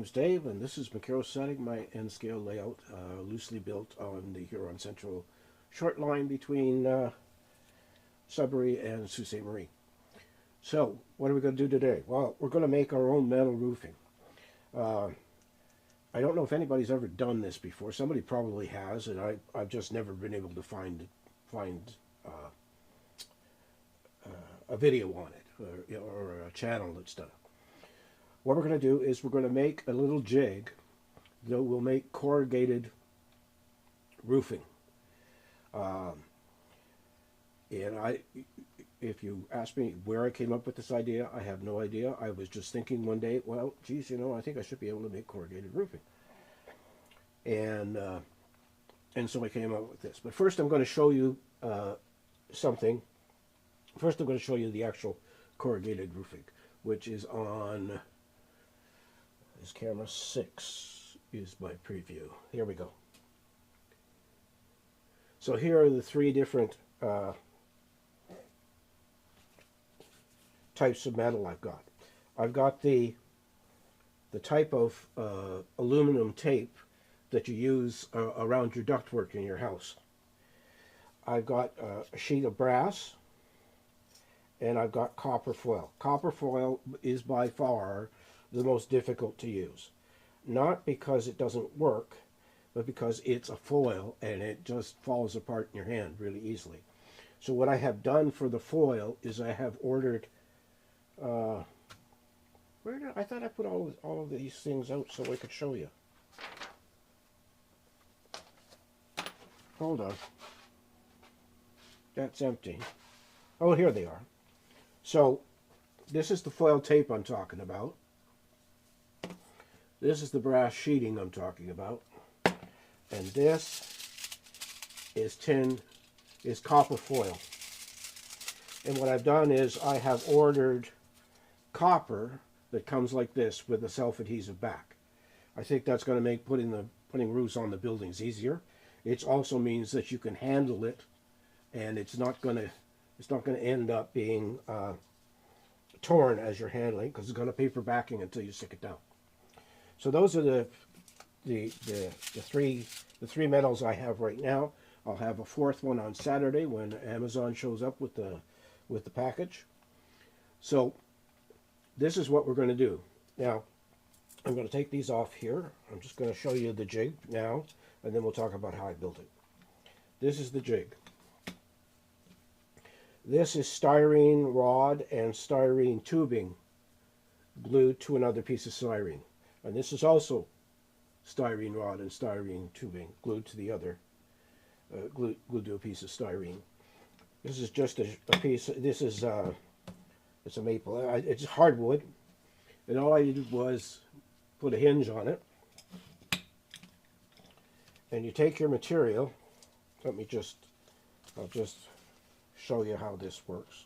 name's Dave, and this is Macaro setting, my N-scale layout, loosely built on the Huron Central short line between Sudbury and Sault Ste. Marie. So, what are we going to do today? Well, we're going to make our own metal roofing. I don't know if anybody's ever done this before. Somebody probably has, and I've just never been able to find a video on it or a channel that's done it. What we're going to do is we're going to make a little jig that will make corrugated roofing. And if you ask me where I came up with this idea, I have no idea. I was just thinking one day, well, geez, you know, I think I should be able to make corrugated roofing. And so I came up with this. But first I'm going to show you something. First I'm going to show you the actual corrugated roofing, which is on this camera 6 is my preview. Here we go. So here are the three different types of metal I've got. I've got the type of aluminum tape that you use around your ductwork in your house. I've got a sheet of brass, and I've got copper foil. Copper foil is by far the most difficult to use. Not because it doesn't work, but because it's a foil and it just falls apart in your hand really easily. So what I have done for the foil is I have ordered, I thought I put all of these things out so I could show you. Hold on. That's empty. Oh, here they are. So this is the foil tape I'm talking about. This is the brass sheeting I'm talking about. And this is copper foil. And what I've done is I have ordered copper that comes like this with a self-adhesive back. I think that's going to make putting roofs on the buildings easier. It also means that you can handle it, and it's not going to end up being torn as you're handling, because it's going to paper backing until you stick it down. So those are the three metals I have right now. I'll have a fourth one on Saturday when Amazon shows up with the package. So this is what we're going to do. Now I'm going to take these off here. I'm just going to show you the jig now, and then we'll talk about how I built it. This is the jig. This is styrene rod and styrene tubing glued to another piece of styrene. And this is also styrene rod and styrene tubing glued to the other, glued to a piece of styrene. This is just a piece. This is it's a maple. It's hardwood, and all I did was put a hinge on it. And you take your material. I'll just show you how this works.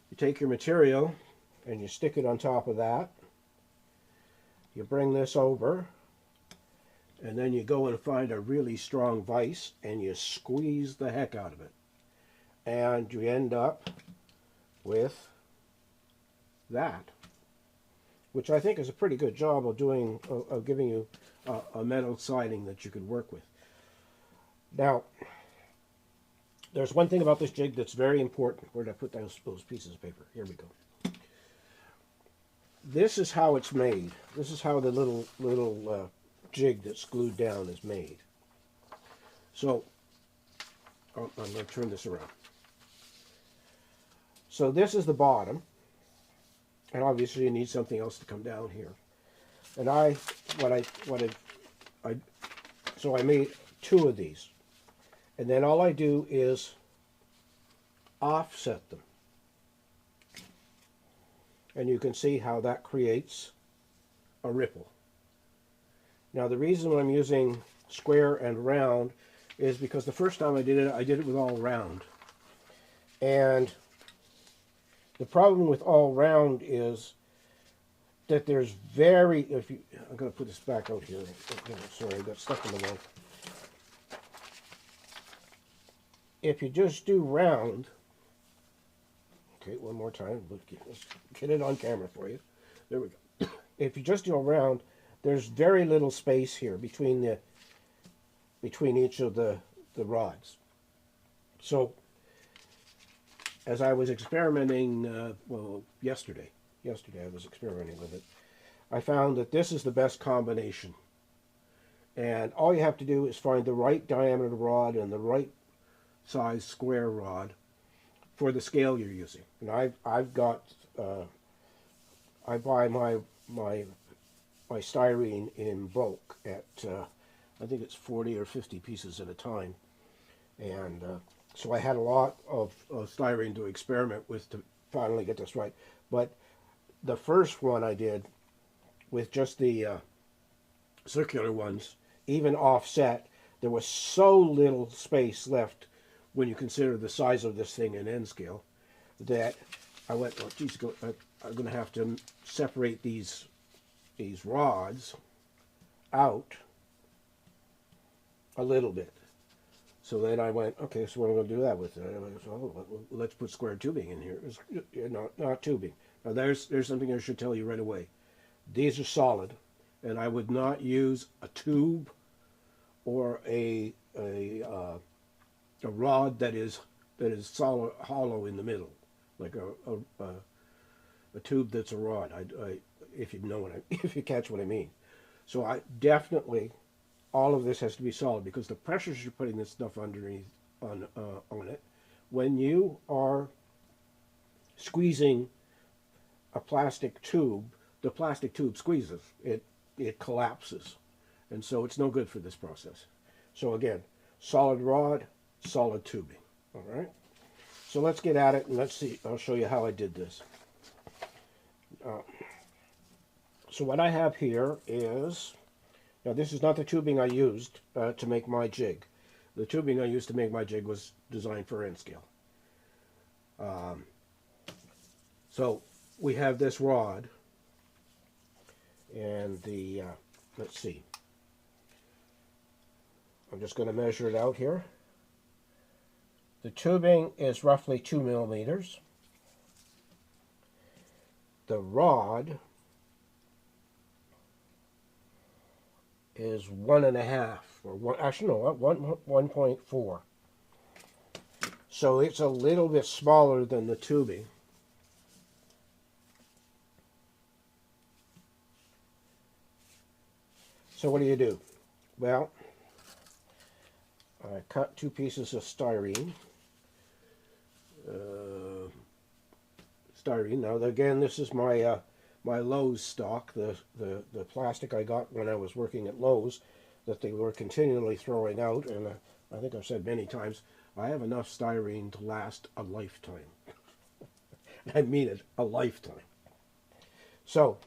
You take your material and you stick it on top of that. You bring this over, and then you go and find a really strong vise and you squeeze the heck out of it. And you end up with that, which I think is a pretty good job of giving you a metal siding that you could work with. Now, there's one thing about this jig that's very important. Where did I put those pieces of paper? Here we go. This is how it's made. This is how the little jig that's glued down is made. So, I'm going to turn this around. So this is the bottom, and obviously you need something else to come down here. And so I made two of these, and then all I do is offset them. And you can see how that creates a ripple. Now the reason I'm using square and round is because the first time I did it with all round. And the problem with all round is that there's I'm going to put this back out here. Sorry, I got stuck in the way. If you just do round, Okay, one more time. Let's get it on camera for you. There we go. If you just go around, there's very little space here between each of the rods. So as I was experimenting, well, yesterday I was experimenting with it, I found that this is the best combination. And all you have to do is find the right diameter rod and the right size square rod for the scale you're using. And I've got I buy my styrene in bulk at I think it's 40 or 50 pieces at a time, and so I had a lot of styrene to experiment with to finally get this right. But the first one I did with just the circular ones, even offset, there was so little space left when you consider the size of this thing in N scale that I went, oh geez, I'm going to have to separate these rods out a little bit. So then I went, okay, so what am I going to do that with? So let's put square tubing in here. Not tubing. Now there's something I should tell you right away. These are solid, and I would not use a tube or a rod that is solid, hollow in the middle, like a tube that's a rod. If you know if you catch what I mean. So I definitely, all of this has to be solid, because the pressures you're putting this stuff underneath on it, when you are squeezing a plastic tube, the plastic tube squeezes, it collapses, and so it's no good for this process. So again, solid rod, solid tubing. All right. So let's get at it and let's see. I'll show you how I did this. So what I have here is, now this is not the tubing I used to make my jig. The tubing I used to make my jig was designed for N scale. So we have this rod, and the, let's see, I'm just going to measure it out here. The tubing is roughly 2 millimeters. The rod is 1.5, or one, actually no, 1.4. So it's a little bit smaller than the tubing. So what do? Well, I cut 2 pieces of styrene. Now again, this is my my Lowe's stock, the plastic I got when I was working at Lowe's that they were continually throwing out, and I think I've said many times, I have enough styrene to last a lifetime. I mean it, a lifetime. So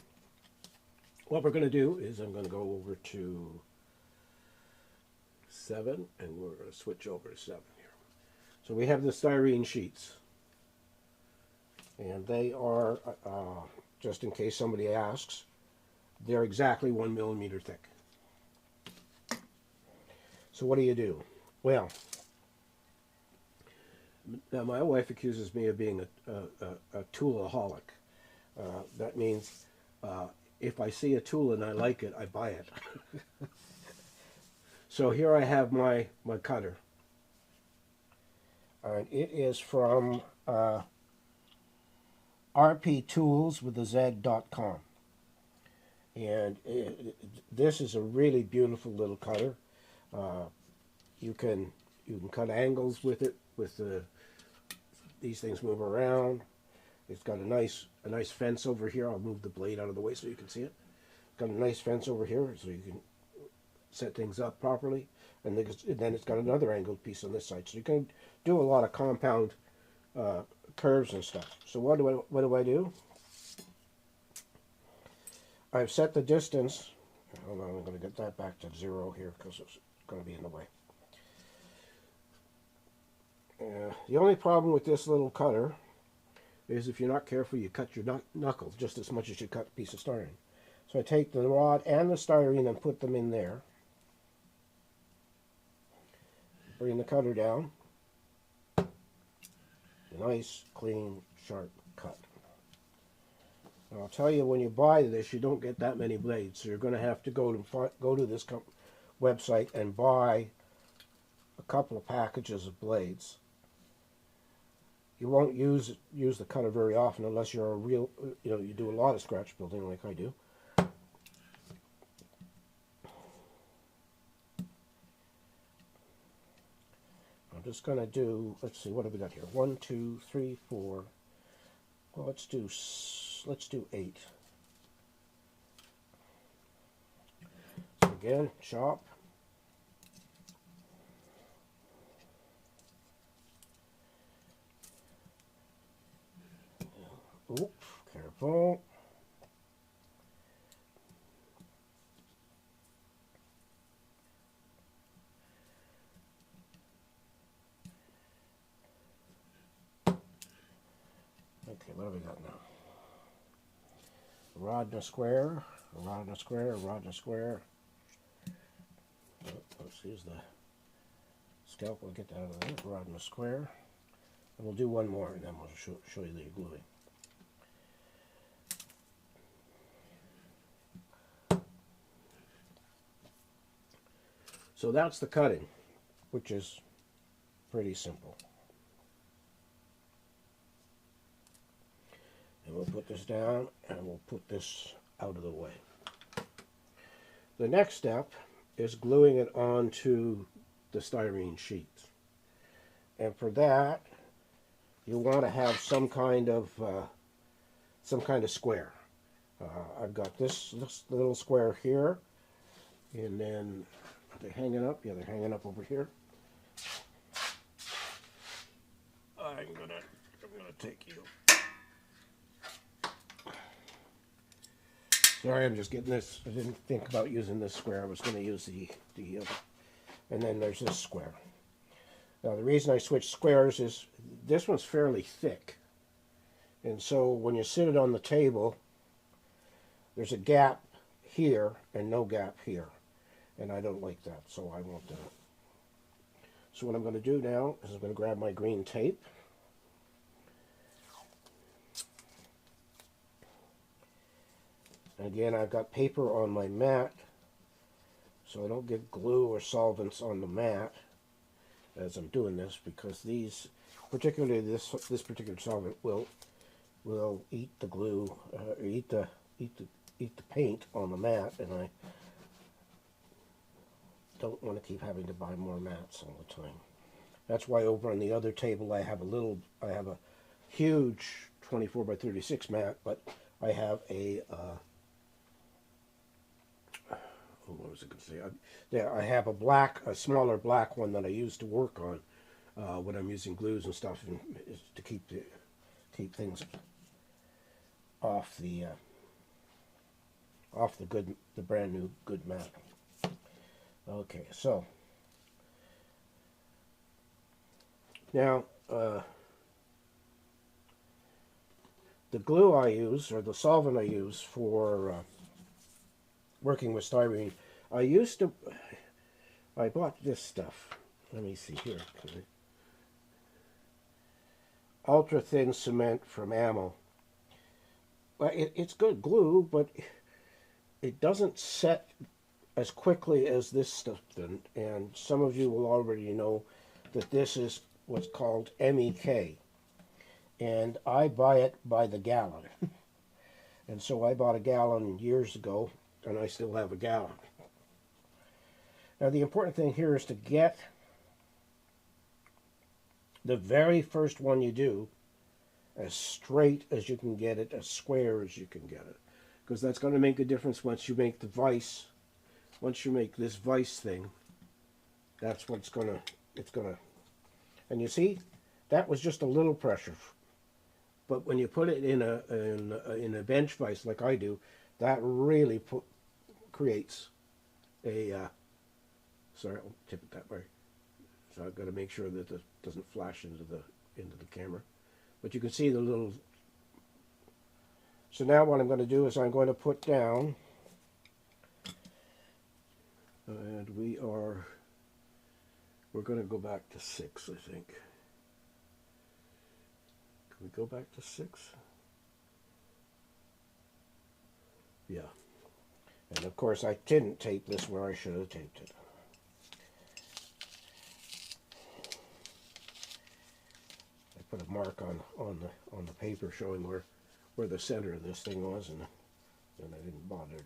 what we're going to do is I'm going to go over to 7, and we're going to switch over to 7 here. So we have the styrene sheets, and they are, just in case somebody asks, they're exactly 1 millimeter thick. So what do? Well, now my wife accuses me of being a toolaholic. That means if I see a tool and I like it, I buy it. So here I have my cutter. And it is from rptools.com. And this is a really beautiful little cutter. You can cut angles with it. These things move around. It's got a nice fence over here. I'll move the blade out of the way so you can see it. It's got a nice fence over here so you can set things up properly. And then it's got another angled piece on this side, so you can do a lot of compound curves and stuff. So what do I do? I've set the distance. Hold on, I'm going to get that back to 0 here because it's going to be in the way. The only problem with this little cutter is if you're not careful, you cut your knuckles just as much as you cut a piece of styrene. So I take the rod and the styrene and put them in there. Bring the cutter down. And nice, clean, sharp cut. And I'll tell you, when you buy this, you don't get that many blades, so you're going to have to go to this website and buy a couple of packages of blades. You won't use the cutter very often unless you're a real, you do a lot of scratch building like I do. I'm just going to do, let's see, what have we got here? 1, 2, 3, 4. Well, let's do 8. So again, chop. Oops, careful. Okay, what do we got now? A rod and a square, a rod and a square, a rod and a square. Oh, let's use the scalpel to get that out of there. A rod and a square. And we'll do one more and then we'll show you the gluing. So that's the cutting, which is pretty simple. And we'll put this down and we'll put this out of the way. The next step is gluing it onto the styrene sheets. And for that, you want to have some kind of square. I've got this little square here, and then are they hanging up? Yeah, they're hanging up over here. I'm gonna take you. Sorry, I'm just getting this. I didn't think about using this square. I was going to use the and then there's this square. Now the reason I switched squares is this one's fairly thick, and so when you sit it on the table, there's a gap here and no gap here, and I don't like that, so I won't do it. So what I'm going to do now is I'm going to grab my green tape. And again, I've got paper on my mat, so I don't get glue or solvents on the mat as I'm doing this, because these, particularly this particular solvent, will eat the glue, eat the paint on the mat, and I don't want to keep having to buy more mats all the time. That's why over on the other table I have a huge 24 by 36 mat, but I have a what was I going to say? I have a smaller black one that I use to work on when I'm using glues and stuff, and to keep things off the brand new good mat. Okay, so now the glue I use, or the solvent I use for working with styrene, I bought this stuff. Let me see here. Ultra thin cement from ATEM. Well, it's good glue, but it doesn't set as quickly as this stuff did. And some of you will already know that this is what's called MEK. And I buy it by the gallon. And so I bought a gallon years ago, and I still have a gallon. Now the important thing here is to get the very first one you do as straight as you can get it, as square as you can get it. Because that's going to make a difference once you make the vise. Once you make this vise thing, that's what's going to, and you see, that was just a little pressure. But when you put it in a bench vise like I do, that really creates a, sorry, I'll tip it that way. So I've got to make sure that it doesn't flash into the camera. But you can see the little, so now what I'm going to do is I'm going to put down, and we're going to go back to 6, I think. we go back to 6? Yeah. And of course I didn't tape this where I should have taped it. I put a mark on the paper showing where the center of this thing was, and I didn't bother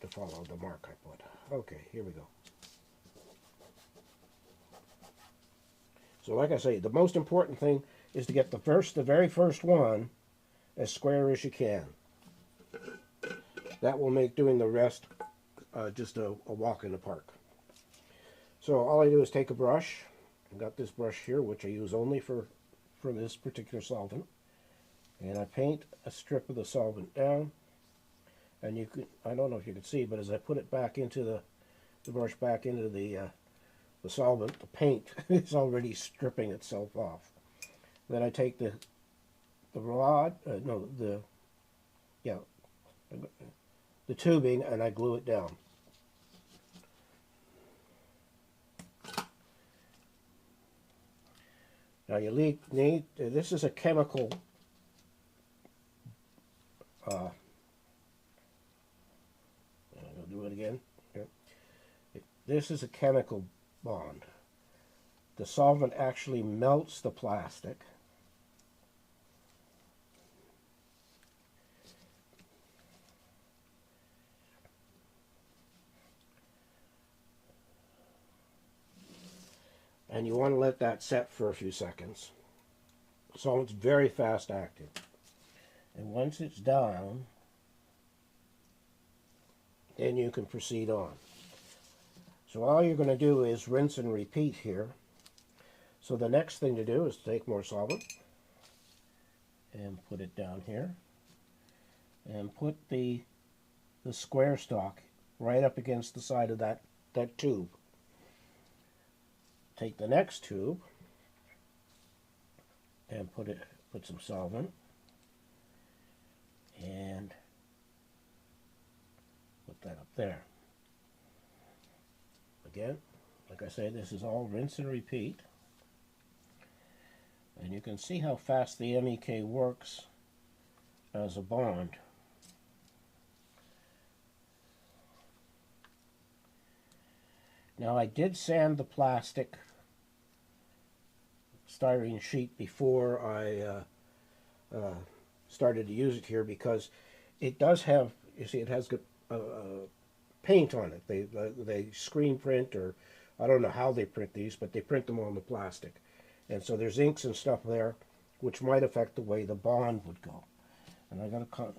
to follow the mark I put. Okay, here we go. So like I say, the most important thing is to get the very first one as square as you can. That will make doing the rest just a walk in the park. So all I do is take a brush. I've got this brush here, which I use only for this particular solvent. And I paint a strip of the solvent down. And you can, I don't know if you can see, but as I put it back into the brush back into the solvent, the paint is already stripping itself off. Then I take the tubing, and I glue it down. Now you need, this is a chemical I'll do it again. Here. This is a chemical bond. The solvent actually melts the plastic. And you want to let that set for a few seconds. So it's very fast acting. And once it's down, then you can proceed on. So all you're going to do is rinse and repeat here. So the next thing to do is to take more solvent and put it down here. And put the square stock right up against the side of that tube. Take the next tube and put some solvent and put that up there. Again, like I say, this is all rinse and repeat. And you can see how fast the MEK works as a bond. Now I did sand the plastic styrene sheet before I started to use it here, because it does have, you see, it has paint on it. They screen print, or I don't know how they print these, but they print them on the plastic. And so there's inks and stuff there which might affect the way the bond would go. And I got to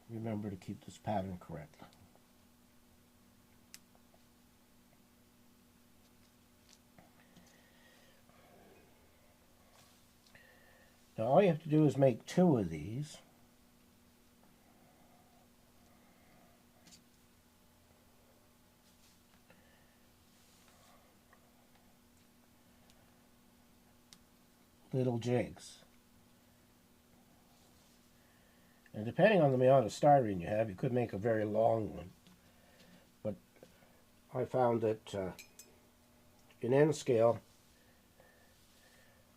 remember to keep this pattern correct. Now all you have to do is make 2 of these. Little jigs. And depending on the amount of styrene you have, you could make a very long one. But I found that in N scale,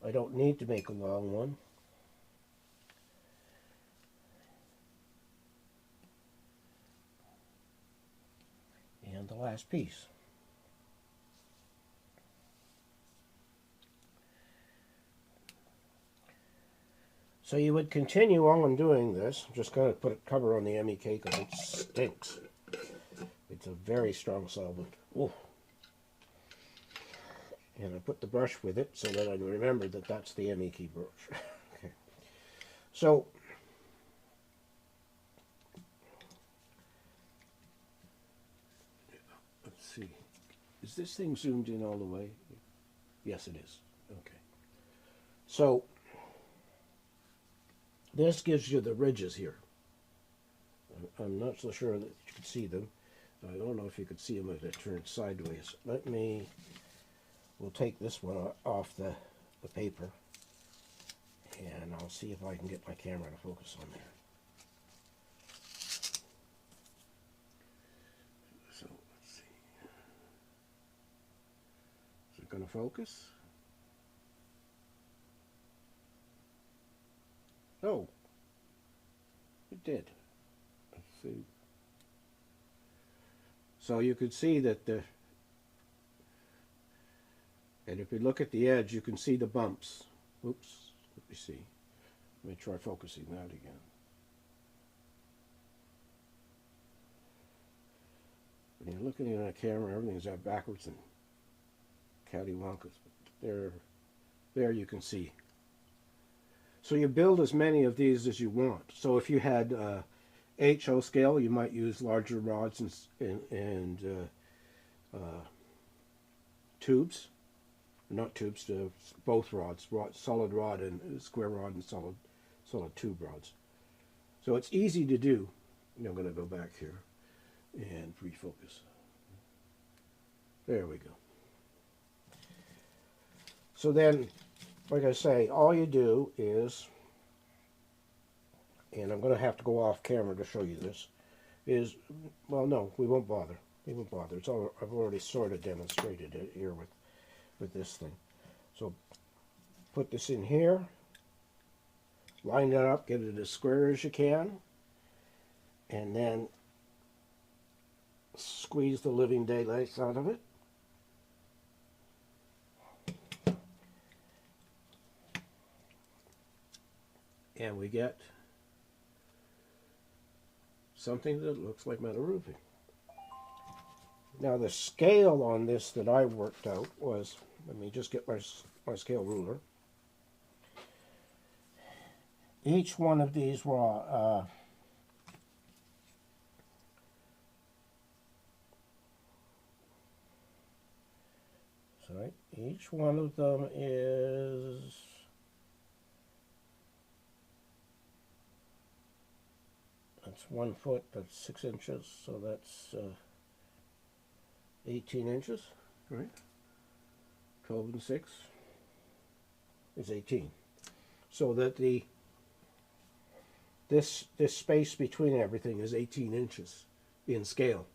I don't need to make a long one. And the last piece. So you would continue on doing this. I'm just going to put a cover on the MEK because it stinks. It's a very strong solvent. Ooh. And I put the brush with it so that I remember that that's the MEK brush. Okay. So let's see. Is this thing zoomed in all the way? Yes, it is. Okay. So this gives you the ridges here. I'm not so sure that you can see them. I don't know if you could see them if I turned sideways. We'll take this one off the paper, and I'll see if I can get my camera to focus on there. So let's see. Is it going to focus? No, it did. Let's see. So you could see that and if you look at the edge, you can see the bumps. Oops, let me see. Let me try focusing that again. When you're looking at a camera, everything's out backwards and cattywampus. There you can see. So you build as many of these as you want. So if you had HO scale, you might use larger rods and tubes. Not tubes, both rods, solid rod and square rod and solid tube rods. So it's easy to do. I'm going to go back here and refocus. There we go. So then, like I say, all you do is, and I'm going to have to go off camera to show you this, is, well, no, we won't bother. We won't bother. It's all, I've already sort of demonstrated it here with this thing. So put this in here, line it up, get it as square as you can, and then squeeze the living daylights out of it. And we get something that looks like metal roofing. Now the scale on this that I worked out was, let me just get my scale ruler. Each one of these each one of them is that's 1 foot, that's 6 inches, so that's 18 inches, right? 12 and 6 is 18. So that this space between everything is 18 inches in scale.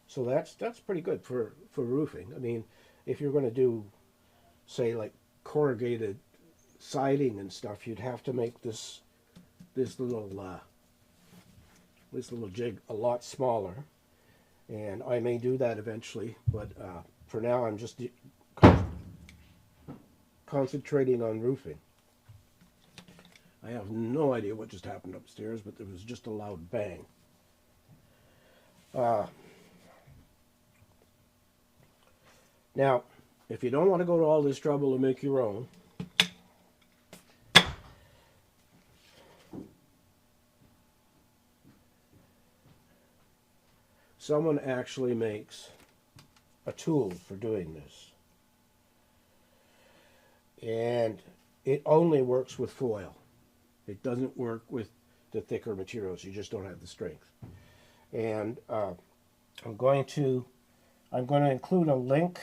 So that's pretty good for roofing. I mean, if you're going to do, say, like corrugated siding and stuff, you'd have to make this little jig a lot smaller, and I may do that eventually, but for now I'm just concentrating on roofing. I have no idea what just happened upstairs, but there was just a loud bang. Now, if you don't want to go to all this trouble to make your own, someone actually makes a tool for doing this. And it only works with foil. It doesn't work with the thicker materials. You just don't have the strength. And I'm going to include a link.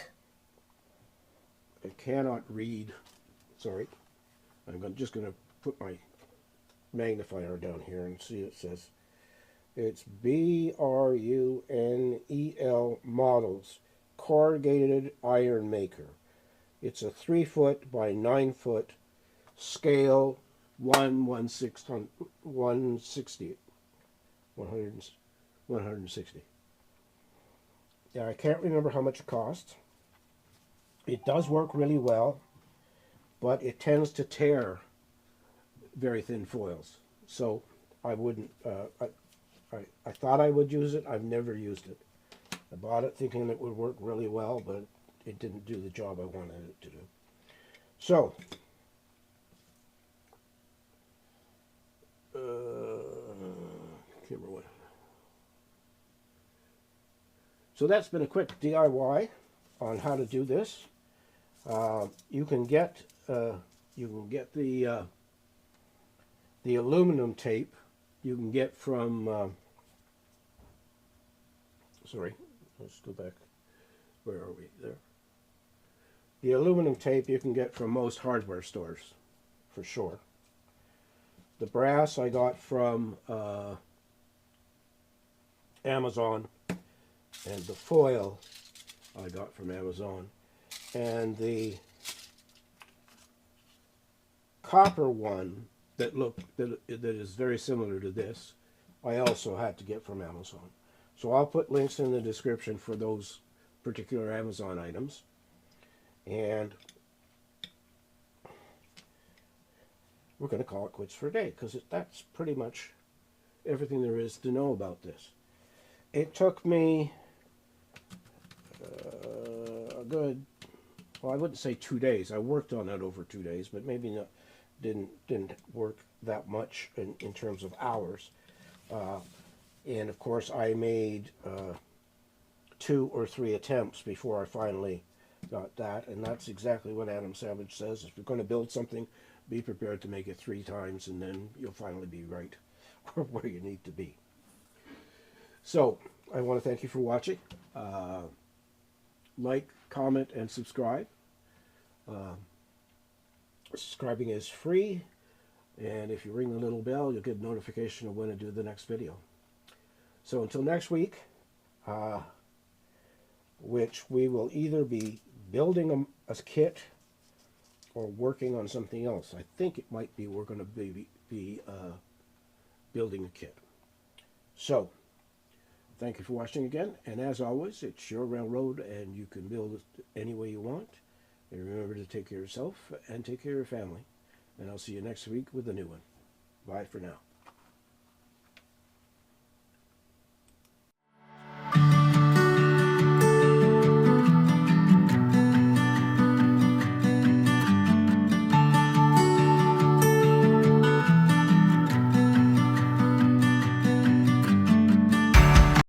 I cannot read. Sorry. Just going to put my magnifier down here and see it says. It's BRUNEL Models, Corrugated Iron Maker. It's a 3 foot by 9 foot scale 160. Yeah, I can't remember how much it costs. It does work really well, but it tends to tear very thin foils. So I wouldn't, I thought I would use it. I've never used it. I bought it thinking it would work really well, but it didn't do the job I wanted it to do. So, camera one. So that's been a quick DIY on how to do this. You can get the aluminum tape. You can get from. Sorry, let's go back. Where are we? There. The aluminum tape you can get from most hardware stores, for sure. The brass I got from Amazon, and the foil I got from Amazon, and the copper one that is very similar to this, I also had to get from Amazon. So I'll put links in the description for those particular Amazon items. And we're going to call it quits for a day, because that's pretty much everything there is to know about this. It took me a good, well, I wouldn't say 2 days. I worked on that over 2 days, but maybe not, didn't work that much in terms of hours. And of course, I made 2 or 3 attempts before I finally got that. And that's exactly what Adam Savage says. If you're going to build something, be prepared to make it 3 times, and then you'll finally be right where you need to be. So, I want to thank you for watching. Like, comment, and subscribe. Subscribing is free, and if you ring the little bell, you'll get a notification of when I do the next video. So until next week, which we will either be building a kit or working on something else. I think it might be we're going to be building a kit. So, thank you for watching again, and as always, it's your railroad, and you can build it any way you want. And remember to take care of yourself and take care of your family. And I'll see you next week with a new one. Bye for now.